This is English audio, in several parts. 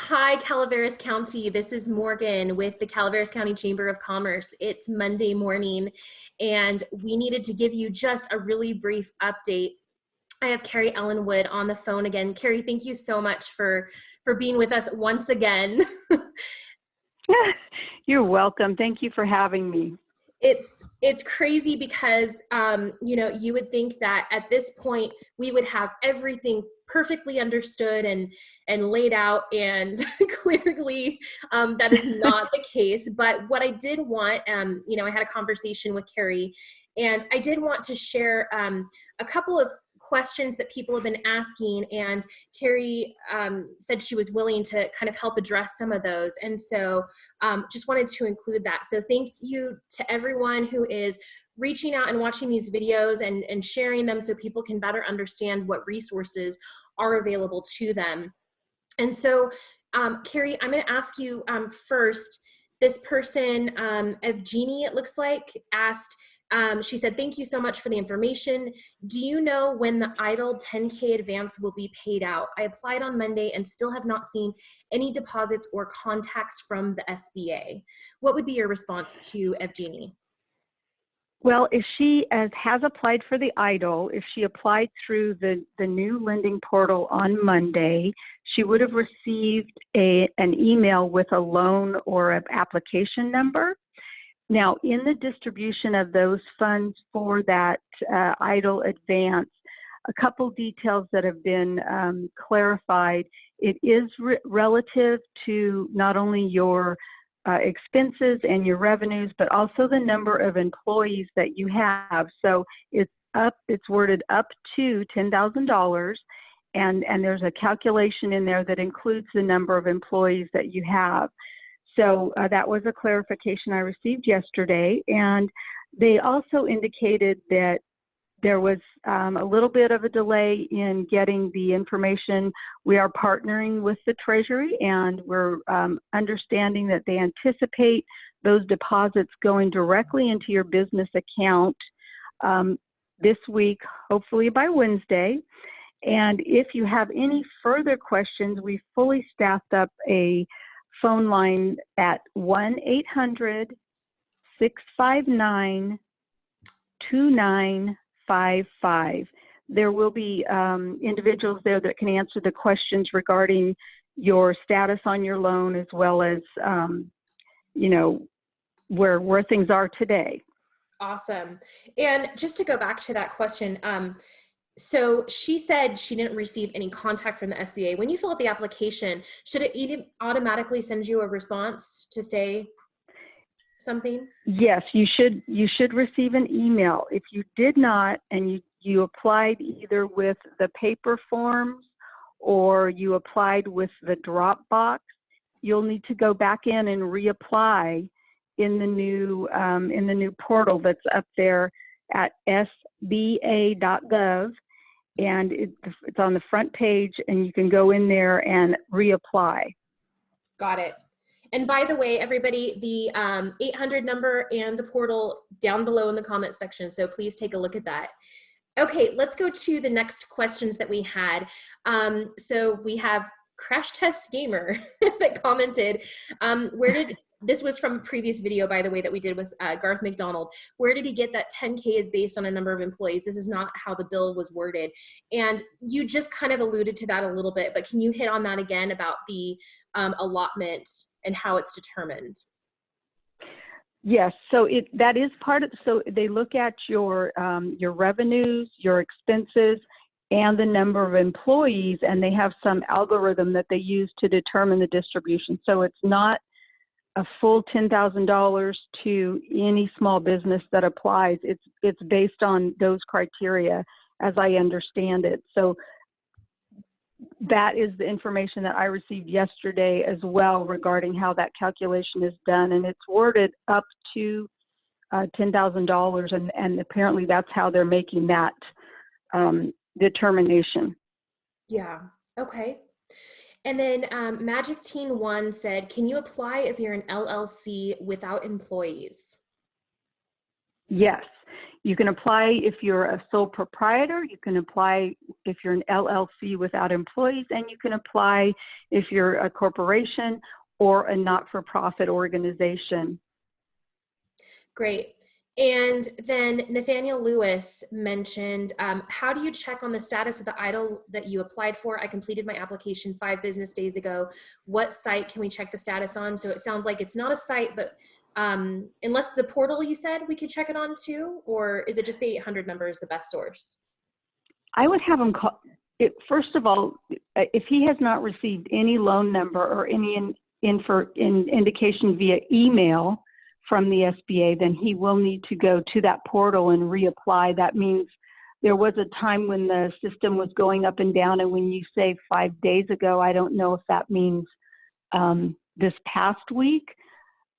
Hi, Calaveras County. This is Morgan with the Calaveras County Chamber of Commerce. It's Monday morning, and we needed to give you just a really brief update. I have Carrie Ellenwood on the phone again. Carrie, thank you so much for being with us once again. You're welcome. Thank you for having me. It's crazy because you would think that at this point we would have everything perfectly understood and laid out, and clearly that is not the case. But what I did want, I had a conversation with Carrie, and I did want to share a couple of questions that people have been asking, and Carrie said she was willing to kind of help address some of those, and so just wanted to include that. So thank you to everyone who is reaching out and watching these videos and sharing them so people can better understand what resources are available to them. And so Carrie, I'm going to ask you first. This person, Evgenie, it looks like, asked, she said, thank you so much for the information. Do you know when the EIDL 10K advance will be paid out? I applied on Monday and still have not seen any deposits or contacts from the SBA. What would be your response to Evgenie? Well, if she has applied for the EIDL, if she applied through the new lending portal on Monday, she would have received an email with a loan or an application number. Now, in the distribution of those funds for that EIDL advance, a couple details that have been clarified. It is relative to not only your expenses and your revenues, but also the number of employees that you have. So it's worded up to $10,000, and there's a calculation in there that includes the number of employees that you have. So that was a clarification I received yesterday, and they also indicated that there was a little bit of a delay in getting the information. We are partnering with the Treasury, and we're understanding that they anticipate those deposits going directly into your business account this week, hopefully by Wednesday. And if you have any further questions, we fully staffed up a phone line at 1-800-659-2955. There will be individuals there that can answer the questions regarding your status on your loan, as well as, where things are today. Awesome. And just to go back to that question, so she said she didn't receive any contact from the SBA. When you fill out the application, should it automatically send you a response to say something? Yes, you should receive an email. If you did not, and you applied either with the paper forms or you applied with the Dropbox, you'll need to go back in and reapply in the new portal that's up there at SBA.gov. And it's on the front page, and you can go in there and reapply. Got it. And by the way, everybody, the 800 number and the portal down below in the comments section, so please take a look at that. Okay, let's go to the next questions that we had. So we have Crash Test Gamer that commented, this was from a previous video, by the way, that we did with Garth McDonald. Where did he get that 10K is based on a number of employees? This is not how the bill was worded. And you just kind of alluded to that a little bit, but can you hit on that again about the allotment and how it's determined? Yes, so that is part of, so they look at your revenues, your expenses, and the number of employees, and they have some algorithm that they use to determine the distribution. So it's not a full $10,000 to any small business that applies. It's based on those criteria, as I understand it. So that is the information that I received yesterday as well regarding how that calculation is done, and it's worded up to $10,000, and apparently that's how they're making that determination. Yeah. Okay. And then Magic Teen 1 said, can you apply if you're an LLC without employees? Yes. You can apply if you're a sole proprietor, you can apply if you're an LLC without employees, and you can apply if you're a corporation or a not-for-profit organization. Great. And then Nathaniel Lewis mentioned, how do you check on the status of the EIDL that you applied for? I completed my application 5 business days ago. What site can we check the status on? So it sounds like it's not a site, but unless the portal you said we could check it on too, or is it just the 800 number is the best source? I would have him call, first of all, if he has not received any loan number or any indication via email from the SBA, then he will need to go to that portal and reapply. That means there was a time when the system was going up and down, and when you say 5 days ago, I don't know if that means this past week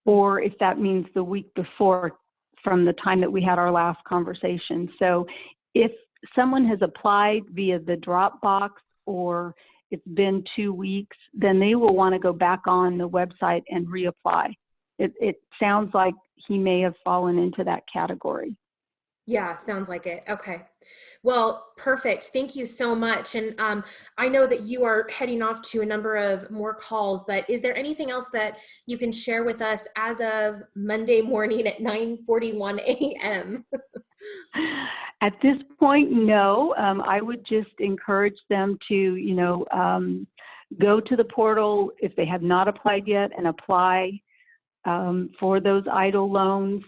or if that means the week before from the time that we had our last conversation. So if someone has applied via the Dropbox or it's been 2 weeks, then they will want to go back on the website and reapply. It sounds like he may have fallen into that category. Yeah, sounds like it. Okay. Well, perfect. Thank you so much. And I know that you are heading off to a number of more calls, but is there anything else that you can share with us as of Monday morning at 9:41 a.m.? At this point, no. I would just encourage them to, go to the portal if they have not applied yet and apply for those EIDL loans.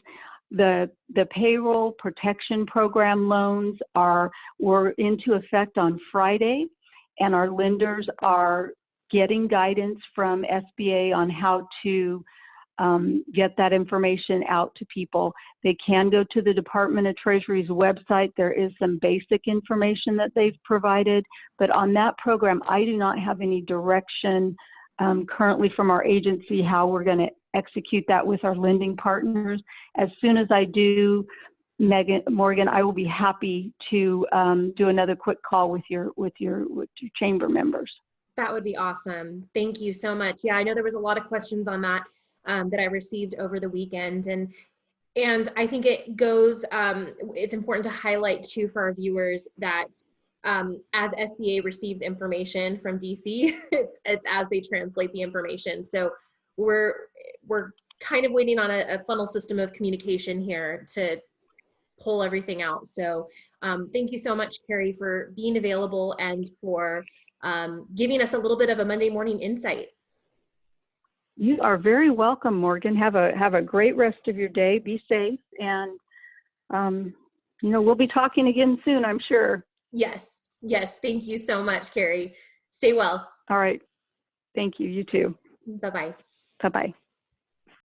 The payroll protection program loans were into effect on Friday, and our lenders are getting guidance from SBA on how to get that information out to people. They can go to the Department of Treasury's website. There is some basic information that they've provided, but on that program, I do not have any direction currently from our agency how we're going to execute that with our lending partners. As soon as I do, Morgan, I will be happy to do another quick call with your chamber members. That would be awesome. Thank you so much. Yeah, I know there was a lot of questions on that that I received over the weekend, and I think it goes. It's important to highlight too for our viewers that as SBA receives information from DC, it's as they translate the information. So we're kind of waiting on a funnel system of communication here to pull everything out. So thank you so much, Carrie, for being available and for giving us a little bit of a Monday morning insight. You are very welcome, Morgan. Have a great rest of your day. Be safe, and we'll be talking again soon, I'm sure. Yes. Thank you so much, Carrie. Stay well. All right. Thank you. You too. Bye-bye. Bye-bye.